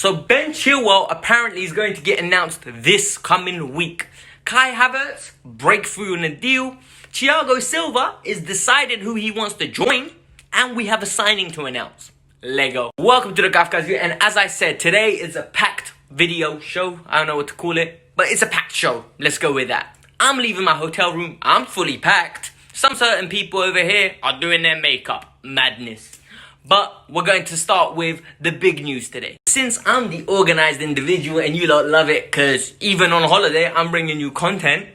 So Ben Chilwell apparently is going to get announced this coming week. Kai Havertz, breakthrough in a deal. Thiago Silva is decided who he wants to join. And we have a signing to announce. Lego. Welcome to the Kafka's View. And as I said, today is a packed video show. I don't know what to call it, but it's a packed show. Let's go with that. I'm leaving my hotel room. I'm fully packed. Some certain people over here are doing their makeup. Madness. But we're going to start with the big news today. Since I'm the organized individual and you lot love it because even on holiday, I'm bringing you content,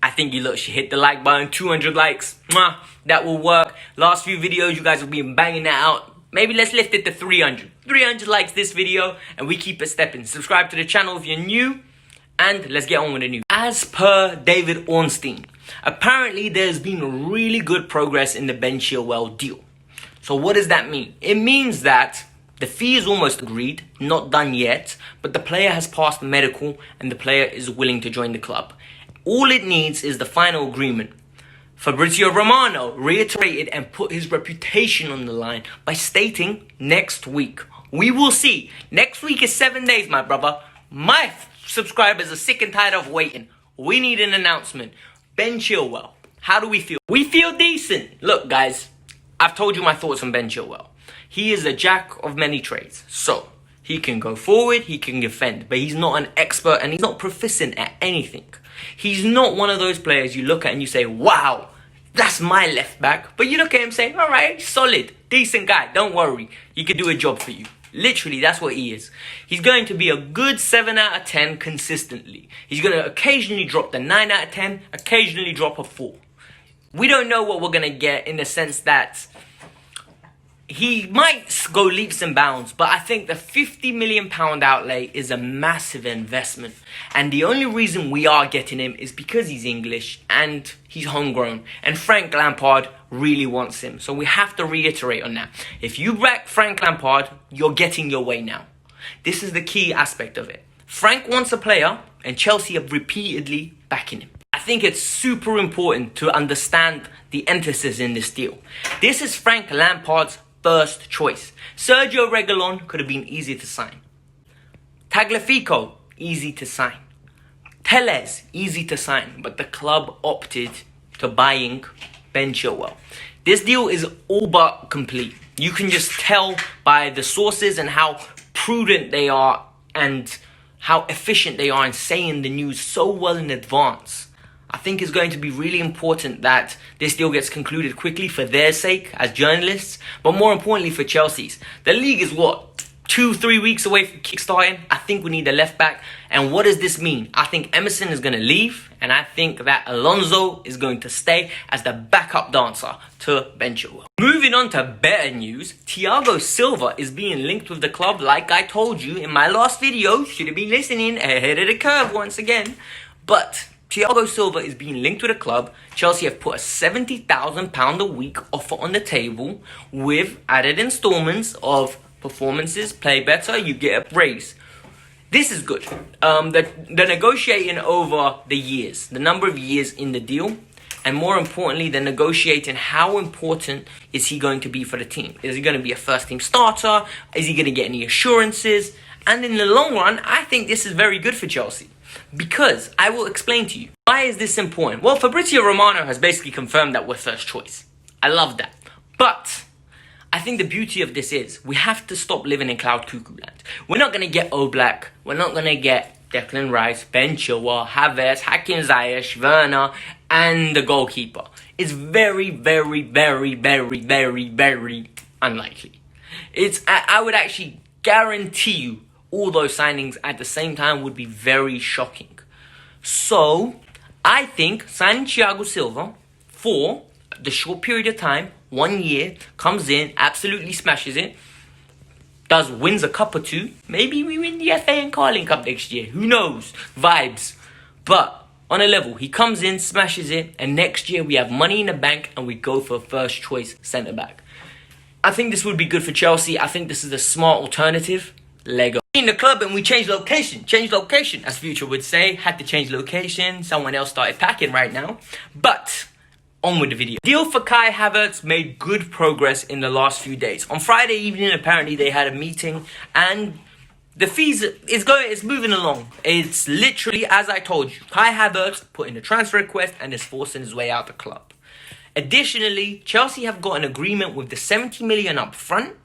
I think you lot should hit the like button. 200 likes. Mwah, that will work. Last few videos, you guys have been banging that out. Maybe let's lift it to 300. 300 likes this video and we keep it stepping. Subscribe to the channel if you're new. And let's get on with the news. As per David Ornstein, apparently there's been really good progress in the Ben Chilwell deal. So what does that mean? It means that the fee is almost agreed, not done yet, but the player has passed medical and the player is willing to join the club. All it needs is the final agreement. Fabrizio Romano reiterated and put his reputation on the line by stating next week. We will see. Next week is 7 days, my brother. My subscribers are sick and tired of waiting. We need an announcement. Ben Chilwell, how do we feel? We feel decent. Look, guys, I've told you my thoughts on Ben Chilwell. He is a jack of many trades. So, he can go forward, he can defend, but he's not an expert and he's not proficient at anything. He's not one of those players you look at and you say, wow, that's my left back. But you look at him and say, all right, solid, decent guy, don't worry. He could do a job for you. Literally, that's what he is. He's going to be a good 7 out of 10 consistently. He's going to occasionally drop the 9 out of 10, occasionally drop a 4. We don't know what we're going to get in the sense that he might go leaps and bounds, but I think the £50 million outlay is a massive investment. And the only reason we are getting him is because he's English and he's homegrown. And Frank Lampard really wants him. So we have to reiterate on that. If you back Frank Lampard, you're getting your way now. This is the key aspect of it. Frank wants a player and Chelsea are repeatedly backing him. I think it's super important to understand the emphasis in this deal. This is Frank Lampard's first choice. Sergio Reguilon could have been easy to sign. Tagliafico, easy to sign. Telles, easy to sign. But the club opted to buying Ben Chilwell. This deal is all but complete. You can just tell by the sources and how prudent they are and how efficient they are in saying the news so well in advance. I think it's going to be really important that this deal gets concluded quickly for their sake as journalists, but more importantly for Chelsea's. The league is what? 2-3 weeks away from kickstarting. I think we need a left back. And what does this mean? I think Emerson is going to leave, and I think that Alonso is going to stay as the backup dancer to Ben Chilwell. Moving on to better news, Thiago Silva is being linked with the club like I told you in my last video. Should have been listening ahead of the curve once again. But Thiago Silva is being linked with a club. Chelsea have put a £70,000 a week offer on the table with added installments of performances, play better, you get a raise. This is good. They're negotiating over the years, the number of years in the deal. And more importantly, they're negotiating how important is he going to be for the team. Is he going to be a first team starter? Is he going to get any assurances? And in the long run, I think this is very good for Chelsea. Because I will explain to you. Why is this important? Well, Fabrizio Romano has basically confirmed that we're first choice. I love that. But I think the beauty of this is we have to stop living in cloud cuckoo land. We're not going to get Oblak. We're not going to get Declan Rice, Ben Chilwell, Havertz, Hakim Ziyech, Werner, and the goalkeeper. It's very, very, very, very, very, very unlikely. I would actually guarantee you all those signings at the same time would be very shocking. So, I think signing Thiago Silva for the short period of time, 1 year, comes in, absolutely smashes it, wins a cup or two. Maybe we win the FA and Carling Cup next year. Who knows? Vibes. But on a level, he comes in, smashes it, and next year we have money in the bank and we go for first choice centre back. I think this would be good for Chelsea. I think this is a smart alternative. Lego. In the club and we changed location, as Future would say. Had to change location. Someone else started packing right now. But on with the video. Deal for Kai Havertz made good progress in the last few days. On Friday evening, apparently they had a meeting and the fees it's moving along. It's literally, as I told you, Kai Havertz put in a transfer request and is forcing his way out the club. Additionally, Chelsea have got an agreement with the 70 million up front,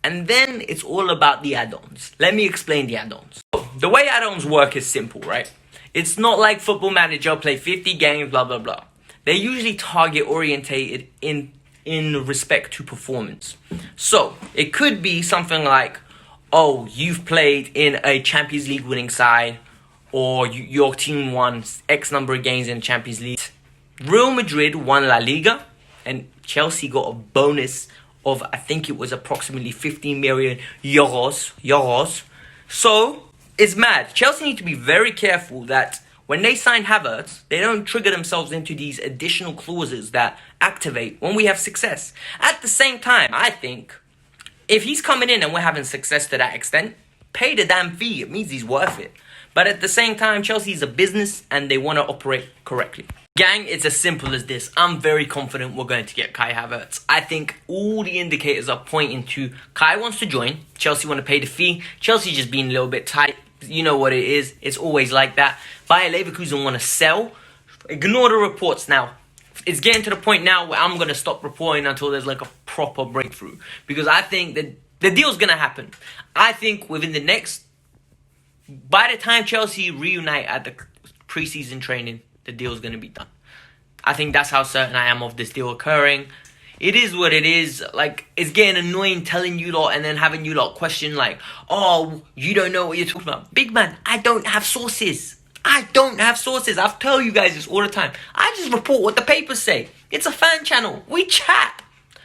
and then it's all about the add-ons. Let me explain the add-ons. The way add-ons work is simple, right? It's not like Football Manager, play 50 games, blah, blah, blah. They're usually target-orientated in respect to performance. So, it could be something like, oh, you've played in a Champions League winning side, or your team won X number of games in Champions League. Real Madrid won La Liga, and Chelsea got a bonus of, I think it was approximately 15 million euros. So, it's mad. Chelsea need to be very careful that when they sign Havertz, they don't trigger themselves into these additional clauses that activate when we have success. At the same time, I think, if he's coming in and we're having success to that extent, pay the damn fee. It means he's worth it. But at the same time, Chelsea is a business and they want to operate correctly. Gang, it's as simple as this. I'm very confident we're going to get Kai Havertz. I think all the indicators are pointing to Kai wants to join. Chelsea want to pay the fee. Chelsea just being a little bit tight. You know what it is. It's always like that. Bayer Leverkusen want to sell. Ignore the reports now. It's getting to the point now where I'm going to stop reporting until there's like a proper breakthrough. Because I think that the deal's going to happen. I think within the next... By the time Chelsea reunite at the preseason training, the deal's going to be done. I think that's how certain I am of this deal occurring. It is what it is. Like, it's getting annoying telling you lot and then having you lot question like, oh, you don't know what you're talking about. Big man, I don't have sources. I don't have sources. I've told you guys this all the time. I just report what the papers say. It's a fan channel. We chat.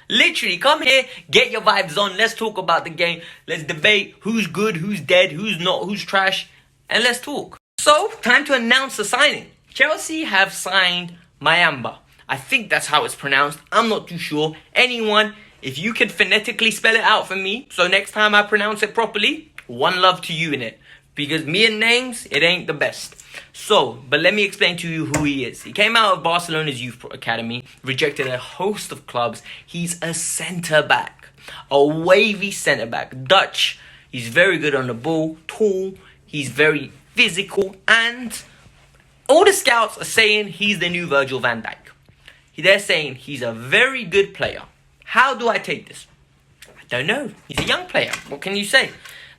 Literally, come here, get your vibes on. Let's talk about the game. Let's debate who's good, who's dead, who's not, who's trash. And let's talk. So, time to announce the signing. Chelsea have signed Mayamba. I think that's how it's pronounced. I'm not too sure. Anyone, if you could phonetically spell it out for me, so next time I pronounce it properly, one love to you in it. Because me and names, it ain't the best. So, but let me explain to you who he is. He came out of Barcelona's youth academy, rejected a host of clubs. He's a centre-back, a wavy centre-back. Dutch, he's very good on the ball, tall, he's very physical, and all the scouts are saying he's the new Virgil van Dijk. They're saying he's a very good player. How do I take this? I don't know. He's a young player. What can you say?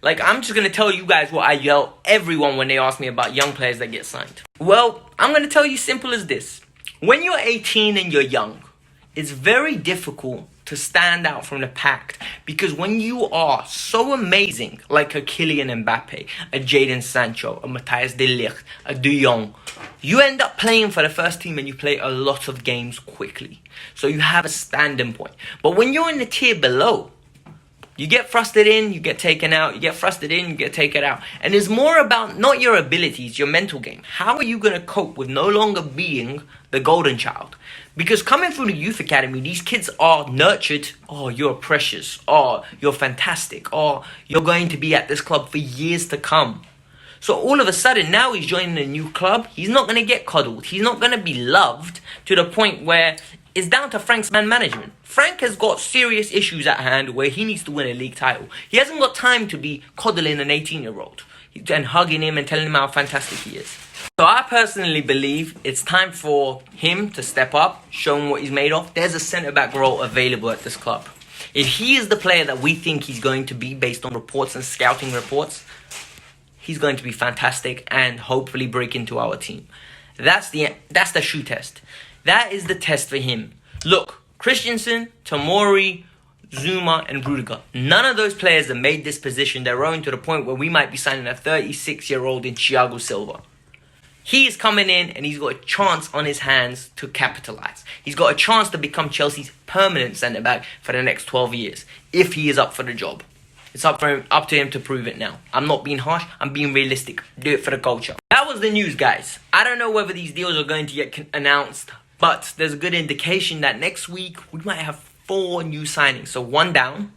Like, I'm just going to tell you guys what I yell everyone when they ask me about young players that get signed. Well, I'm going to tell you simple as this. When you're 18 and you're young, it's very difficult to stand out from the pack. Because when you are so amazing, like a Kylian Mbappe, a Jadon Sancho, a Matthias de Ligt, a De Jong, you end up playing for the first team and you play a lot of games quickly. So you have a standing point. But when you're in the tier below, you get thrusted in, you get taken out. You get thrusted in, you get taken out. And it's more about not your abilities, your mental game. How are you going to cope with no longer being the golden child? Because coming through the youth academy, these kids are nurtured. Oh, you're precious. Oh, you're fantastic. Oh, you're going to be at this club for years to come. So all of a sudden, now he's joining a new club. He's not going to get coddled. He's not going to be loved to the point where it's down to Frank's man management. Frank has got serious issues at hand where he needs to win a league title. He hasn't got time to be coddling an 18-year-old and hugging him and telling him how fantastic he is. So I personally believe it's time for him to step up, show him what he's made of. There's a centre-back role available at this club. If he is the player that we think he's going to be based on reports and scouting reports, he's going to be fantastic and hopefully break into our team. That's the shoe test. That is the test for him. Look, Christensen, Tomori, Zuma, and Rudiger. None of those players have made this position their own to the point where we might be signing a 36-year-old in Thiago Silva. He is coming in and he's got a chance on his hands to capitalize. He's got a chance to become Chelsea's permanent centre-back for the next 12 years, if he is up for the job. It's up to him to prove it now. I'm not being harsh, I'm being realistic. Do it for the culture. That was the news, guys. I don't know whether these deals are going to get announced, but there's a good indication that next week we might have 4 new signings. So 1 down,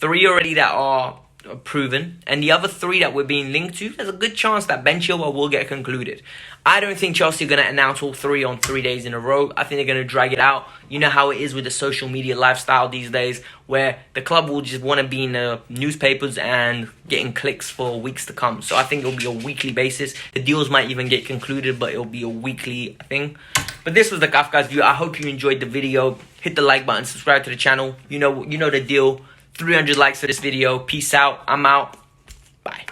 3 already that are proven, and the other 3 that we're being linked to, there's a good chance that Ben Chilwell will get concluded. I don't think Chelsea are going to announce all 3 on 3 days in a row. I think they're going to drag it out. You know how it is with the social media lifestyle these days, where the club will just want to be in the newspapers and getting clicks for weeks to come. So I think it'll be a weekly basis. The deals might even get concluded, but it'll be a weekly thing. But this was the Kafka's View. I hope you enjoyed the video. Hit the like button, subscribe to the channel. You know the deal. 300 likes for this video. Peace out. I'm out. Bye.